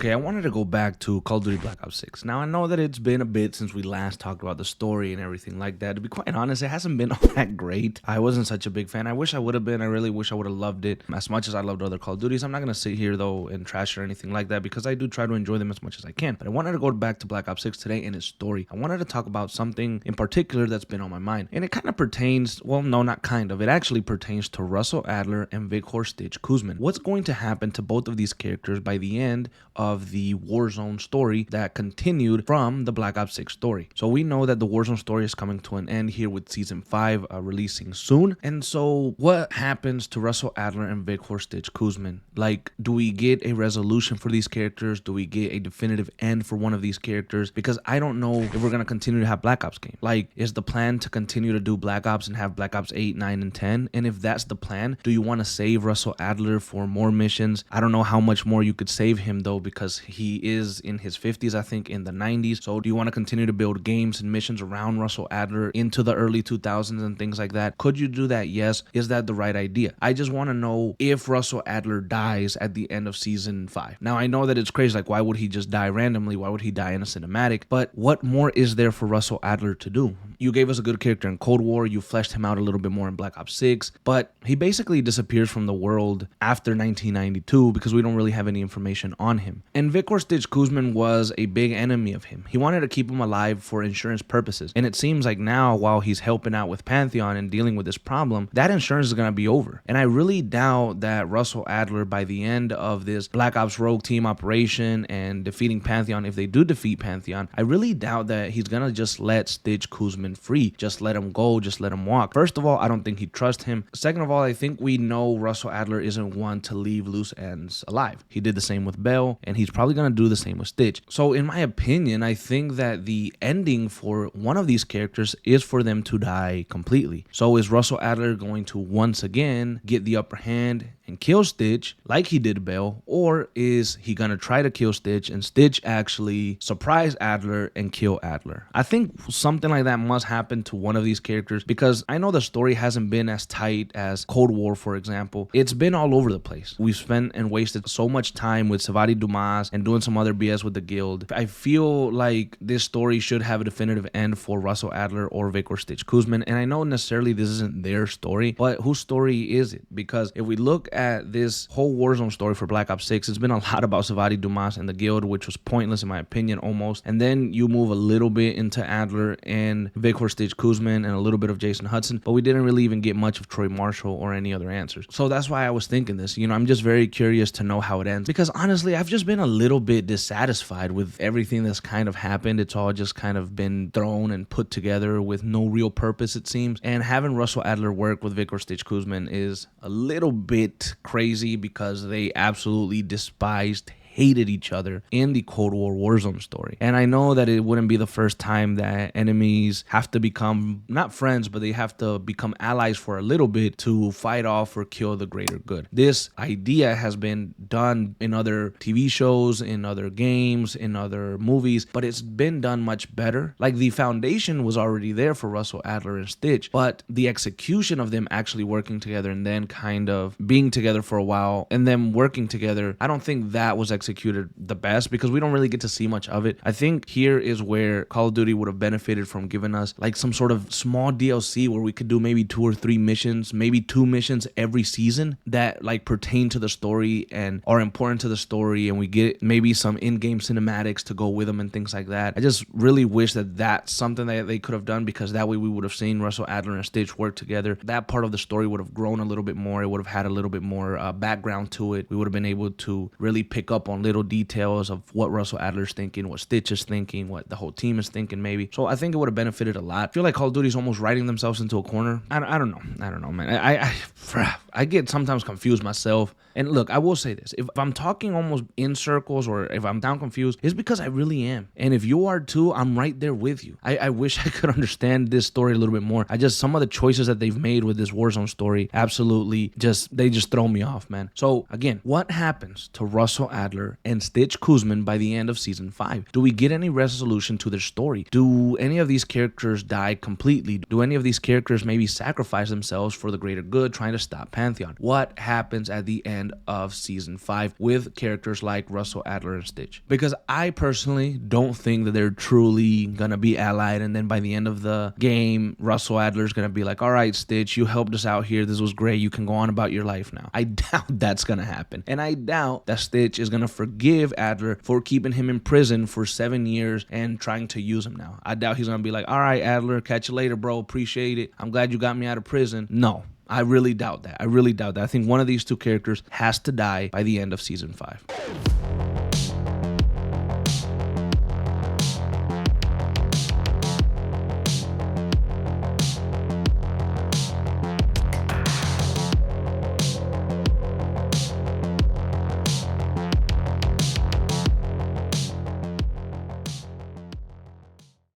Okay, I wanted to go back to Call of Duty Black Ops 6. Now, I know that it's been a bit since we last talked about the story and everything like that. To be quite honest, it hasn't been all that great. I wasn't such a big fan. I wish I would have been. I really wish I would have loved it as much as I loved other Call of Duties. I'm not going to sit here, though, and trash or anything like that because I do try to enjoy them as much as I can. But I wanted to go back to Black Ops 6 today and its story. I wanted to talk about something in particular that's been on my mind. And it kind of pertains, well, no, not kind of. It actually pertains to Russell Adler and Victor Stitch Kuzmin. What's going to happen to both of these characters by the end of the Warzone story that continued from the Black Ops 6 story? So we know that the Warzone story is coming to an end here with Season 5 releasing soon. And so what happens to Russell Adler and Victor Stitch Kuzmin? Like, do we get a resolution for these characters? Do we get a definitive end for one of these characters? Because I don't know if we're going to continue to have Black Ops games. Like, is the plan to continue to do Black Ops and have Black Ops 8, 9, and 10? And if that's the plan, do you want to save Russell Adler for more missions? I don't know how much more you could save him, though, because he is in his 50s, I think, in the 90s. So do you want to continue to build games and missions around Russell Adler into the early 2000s and things like that? Could you do that? Yes. Is that the right idea? I just want to know if Russell Adler dies at the end of Season 5. Now, I know that it's crazy. Like, why would he just die randomly? Why would he die in a cinematic? But what more is there for Russell Adler to do? You gave us a good character in Cold War. You fleshed him out a little bit more in Black Ops 6. But he basically disappears from the world after 1992 because we don't really have any information on him. And Victor Stitch Kuzmin was a big enemy of him. He wanted to keep him alive for insurance purposes. And it seems like now, while he's helping out with Pantheon and dealing with this problem, that insurance is going to be over. And I really doubt that Russell Adler, by the end of this Black Ops Rogue Team operation and defeating Pantheon, if they do defeat Pantheon, I really doubt that he's going to just let Stitch Kuzmin free. Just let him go. Just let him walk. First of all, I don't think he'd trust him. Second of all, I think we know Russell Adler isn't one to leave loose ends alive. He did the same with Bell, and he's probably going to do the same with Stitch. So in my opinion, I think that the ending for one of these characters is for them to die completely. So is Russell Adler going to once again get the upper hand and kill Stitch like he did Bell, or is he gonna try to kill Stitch and Stitch actually surprise Adler and kill Adler? I think something like that must happen to one of these characters because I know the story hasn't been as tight as Cold War, for example. It's been all over the place. We've spent and wasted so much time with Savati Dumas and doing some other BS with the guild. I feel like this story should have a definitive end for Russell Adler or Victor Stitch Kuzmin, and I know necessarily this isn't their story, but whose story is it? Because if we look at this whole Warzone story for Black Ops 6, it's been a lot about Savati Dumas and the guild, which was pointless in my opinion almost. And then you move a little bit into Adler and Victor Stitch Kuzmin and a little bit of Jason Hudson, but we didn't really even get much of Troy Marshall or any other answers. So that's why I was thinking this. I'm just very curious to know how it ends because honestly, I've just been a little bit dissatisfied with everything that's kind of happened. It's all just kind of been thrown and put together with no real purpose, it seems. And having Russell Adler work with Victor Stitch Kuzmin is a little bit crazy because they absolutely hated each other in the Cold War Warzone story. And I know that it wouldn't be the first time that enemies have to become not friends, but they have to become allies for a little bit to fight off or kill the greater good. This idea has been done in other TV shows, in other games, in other movies, but it's been done much better. Like the foundation was already there for Russell Adler and Stitch, but the execution of them actually working together and then kind of being together for a while and then working together, I don't think that was executed the best because we don't really get to see much of it. I think here is where Call of Duty would have benefited from giving us like some sort of small DLC where we could do maybe 2 or 3 missions, maybe 2 missions every season that like pertain to the story and are important to the story, and we get maybe some in-game cinematics to go with them and things like that. I just really wish that that's something that they could have done because that way we would have seen Russell Adler and Stitch work together. That part of the story would have grown a little bit more. It would have had a little bit more background to it. We would have been able to really pick up on little details of what Russell Adler's thinking, what Stitch is thinking, what the whole team is thinking maybe. So I think it would have benefited a lot. I feel like Call of Duty's almost writing themselves into a corner. I don't know, man. I get sometimes confused myself. And look, I will say this. If I'm talking almost in circles or if I'm down confused, it's because I really am. And if you are too, I'm right there with you. I wish I could understand this story a little bit more. Some of the choices that they've made with this Warzone story absolutely they just throw me off, man. So again, what happens to Russell Adler Adler and Stitch Kuzman by the end of season 5? Do we get any resolution to their story? Do any of these characters die completely? Do any of these characters maybe sacrifice themselves for the greater good, trying to stop Pantheon? What happens at the end of season 5 with characters like Russell, Adler, and Stitch? Because I personally don't think that they're truly gonna be allied, and then by the end of the game, Russell Adler's gonna be like, all right, Stitch, you helped us out here, this was great, you can go on about your life now. I doubt that's gonna happen, and I doubt that Stitch is gonna forgive Adler for keeping him in prison for 7 years and trying to use him now. I doubt he's gonna be like, all right, Adler, catch you later, bro, appreciate it, I'm glad you got me out of prison. No, I really doubt that. I think one of these two characters has to die by the end of season 5.